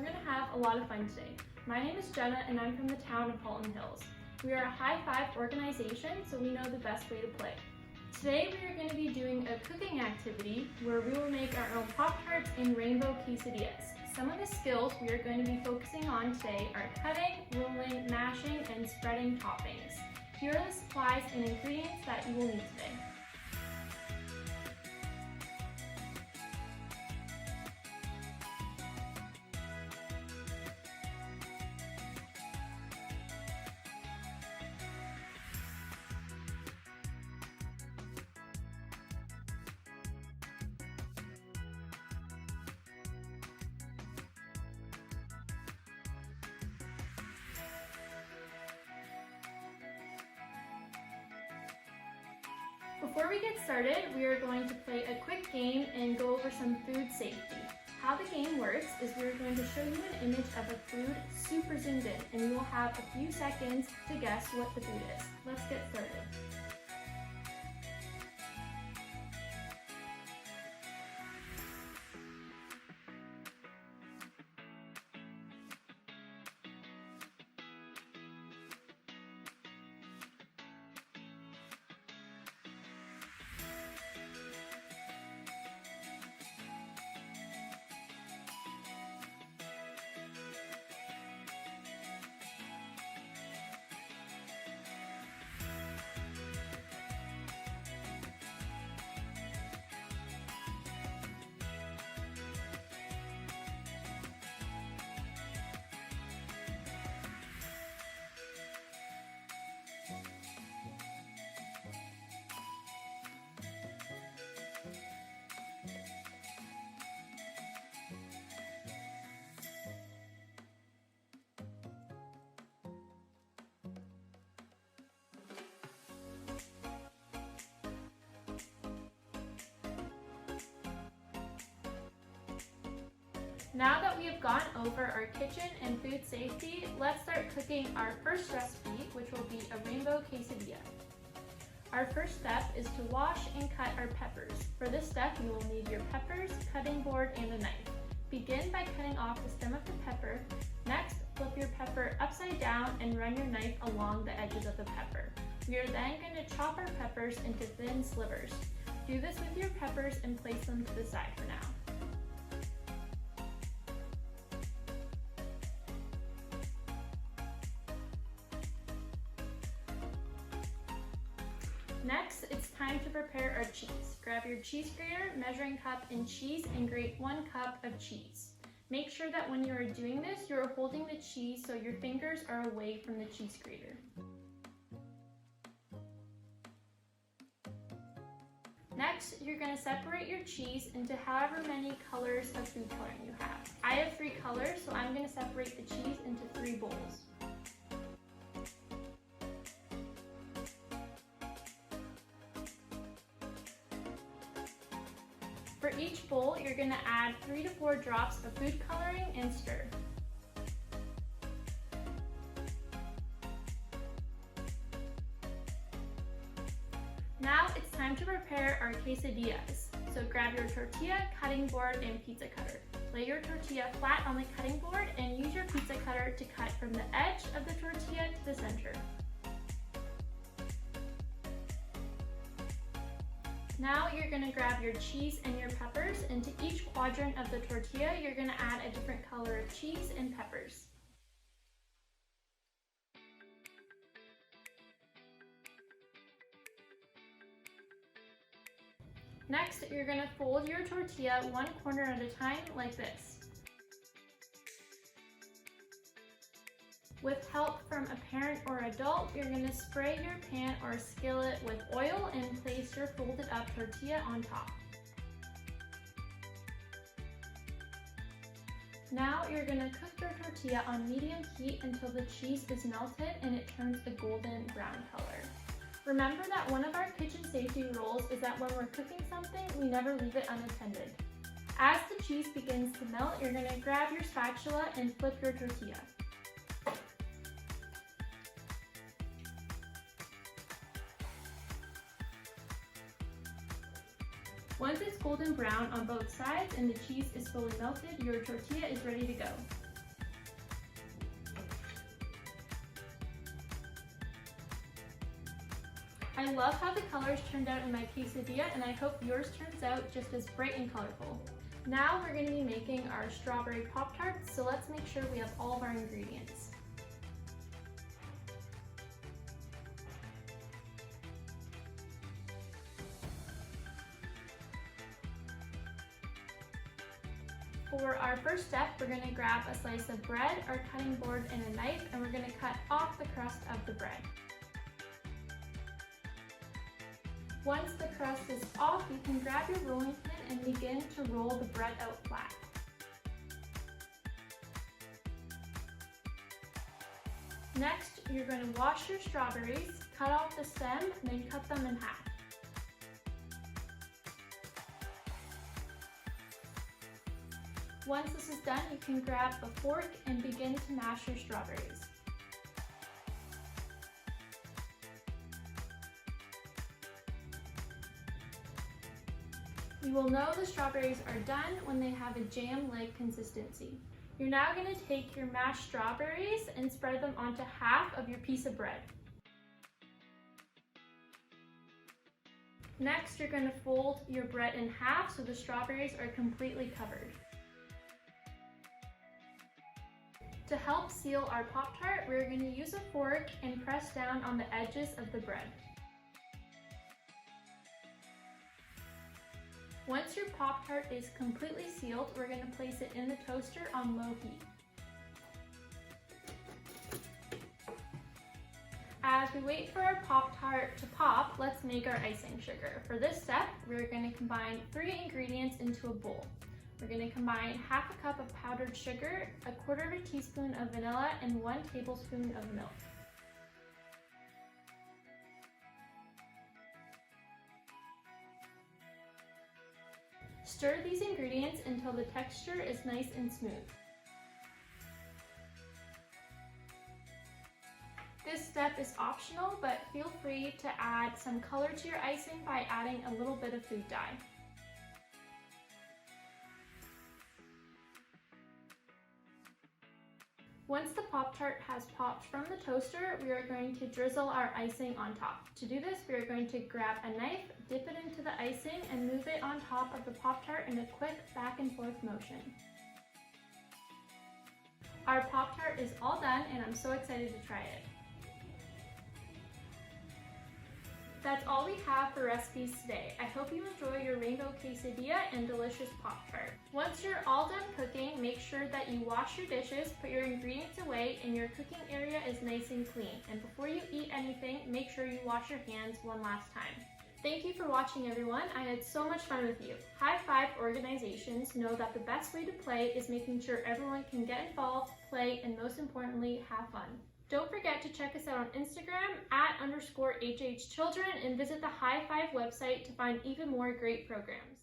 we're going to have a lot of fun today. My name is Jenna and I'm from the Town of Halton Hills. We are a high-five organization, so we know the best way to play. Today we are going to be doing a cooking activity where we will make our own Pop-Tarts and rainbow quesadillas. Some of the skills we are going to be focusing on today are cutting, rolling, mashing, and spreading toppings. Here are the supplies and ingredients that you will need today. Before we get started, we are going to play a quick game and go over some food safety. How the game works is we're going to show you an image of a food super zoomed in, and you will have a few seconds to guess what the food is. Let's get started. Now that we have gone over our kitchen and food safety, let's start cooking our first recipe, which will be a rainbow quesadilla. Our first step is to wash and cut our peppers. For this step, you will need your peppers, cutting board, and a knife. Begin by cutting off the stem of the pepper. Next, flip your pepper upside down and run your knife along the edges of the pepper. We are then going to chop our peppers into thin slivers. Do this with your peppers and place them to the side for now. Next, it's time to prepare our cheese. Grab your cheese grater, measuring cup, and cheese, and grate 1 cup of cheese. Make sure that when you are doing this, you are holding the cheese so your fingers are away from the cheese grater. Next, you're going to separate your cheese into however many colors of food coloring you have. I have 3 colors, so I'm going to separate the cheese into 3 bowls. For each bowl, you're going to add 3 to 4 drops of food coloring and stir. Now it's time to prepare our quesadillas. So grab your tortilla, cutting board, and pizza cutter. Lay your tortilla flat on the cutting board and use your pizza cutter to cut from the edge of the tortilla to the center. Now you're going to grab your cheese and your peppers. Into each quadrant of the tortilla, you're going to add a different color of cheese and peppers. Next, you're going to fold your tortilla 1 corner at a time like this. With help from a parent or adult, you're going to spray your pan or skillet with oil and place your folded up tortilla on top. Now you're going to cook your tortilla on medium heat until the cheese is melted and it turns a golden brown color. Remember that one of our kitchen safety rules is that when we're cooking something, we never leave it unattended. As the cheese begins to melt, you're going to grab your spatula and flip your tortilla. Once it's golden brown on both sides and the cheese is fully melted, your tortilla is ready to go. I love how the colors turned out in my quesadilla, and I hope yours turns out just as bright and colorful. Now we're going to be making our strawberry Pop-Tarts, so let's make sure we have all of our ingredients. For our first step, we're going to grab a slice of bread, our cutting board, and a knife, and we're going to cut off the crust of the bread. Once the crust is off, you can grab your rolling pin and begin to roll the bread out flat. Next, you're going to wash your strawberries, cut off the stem, and then cut them in half. Once this is done, you can grab a fork and begin to mash your strawberries. You will know the strawberries are done when they have a jam-like consistency. You're now going to take your mashed strawberries and spread them onto half of your piece of bread. Next, you're going to fold your bread in half so the strawberries are completely covered. To help seal our Pop-Tart, we're going to use a fork and press down on the edges of the bread. Once your Pop-Tart is completely sealed, we're going to place it in the toaster on low heat. As we wait for our Pop-Tart to pop, let's make our icing sugar. For this step, we're going to combine 3 ingredients into a bowl. We're going to combine half a cup of powdered sugar, a quarter of a teaspoon of vanilla, and 1 tablespoon of milk. Stir these ingredients until the texture is nice and smooth. This step is optional, but feel free to add some color to your icing by adding a little bit of food dye. Once the Pop-Tart has popped from the toaster, we are going to drizzle our icing on top. To do this, we are going to grab a knife, dip it into the icing, and move it on top of the Pop-Tart in a quick back and forth motion. Our Pop-Tart is all done, and I'm so excited to try it. That's all we have for recipes today. I hope you enjoy your rainbow quesadilla and delicious Pop-Tart. Once you're all done cooking, make sure that you wash your dishes, put your ingredients away, and your cooking area is nice and clean. And before you eat anything, make sure you wash your hands one last time. Thank you for watching, everyone. I had so much fun with you. High five organizations know that the best way to play is making sure everyone can get involved, play, and most importantly, have fun. Don't forget to check us out on Instagram @_HHchildren and visit the High Five website to find even more great programs.